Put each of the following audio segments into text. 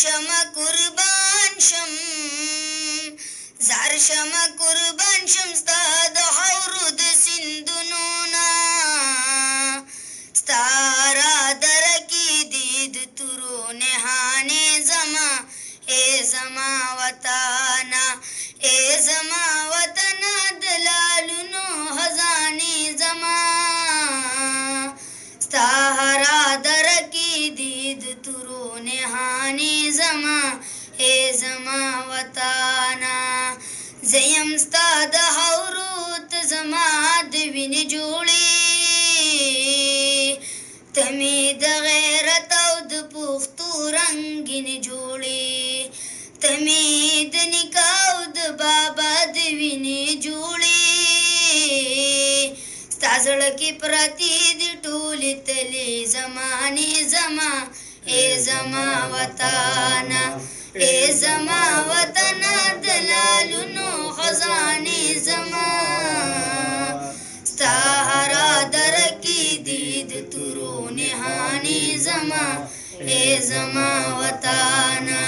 شمه قربان شم زار شمه قربان شم ستا د حورو د سیندونو نه ستا را درکې دي د تورو نهانې زما ای زما وطنه ای زما وطنه د لالونو خزانې زما ستا را درکې دي د تورو نهانې زما ای زما وطنه زه یم ستا د حورو ته زما د وینې جوړې ته مې د غیرت او د پښتو رنګینې جوړې ته مې د نیکه او د بابا د وینې جوړې ستا زړه کې پرتې دي ټولې تلې زمانې زما ای زما وطنه ای زما وطنه د لالونو خزانې زما ستا هره درکې دي د تورو نهانې زما ای زما وطنه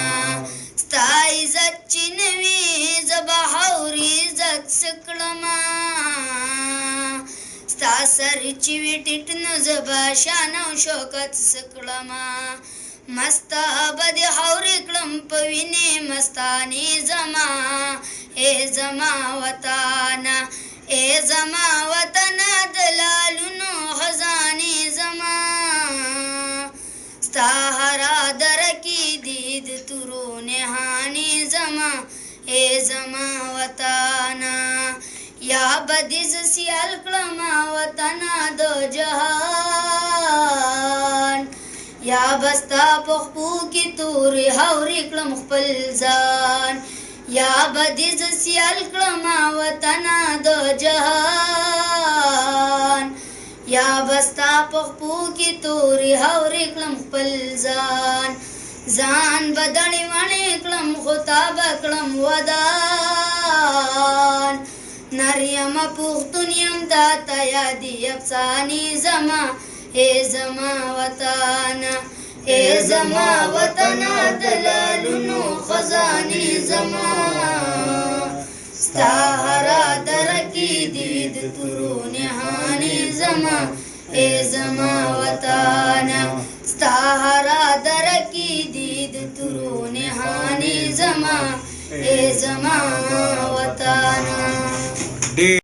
ستا عزت چې نه وي زه به حورې عزت څه کړمه ستا سر چې وي ټیټ نو زه به شان او شوکت څه کړمه مستا به دې حورې کړم په وینې مستانې زما ای زما وطنه ای زما وطنه د لالونو خزانې زما ستا هره درکې دي د تورو نهانې زما ای زما وطنه یا به دې زه سیال کړمه وطنه د جهان یا بستا په خپو کې تورې حورې کړم خپل ځان یا به دې زه سیال کړمه وطنه د جهان یا بستا په خپو کې تورې حورې کړم خپل ځان ځان به دڼې وڼې کړم خو تا به کړم ودان نر یمه پښتون یم تا ته یادي افسانې زما ای زما وطنه ای زما وطنه د لالونو خزانې زما ستا هره درکې دي د تورو نهانې زما ای زما وطنه ستا هره درکې دي د تورو نهانې زما ای زما وطنه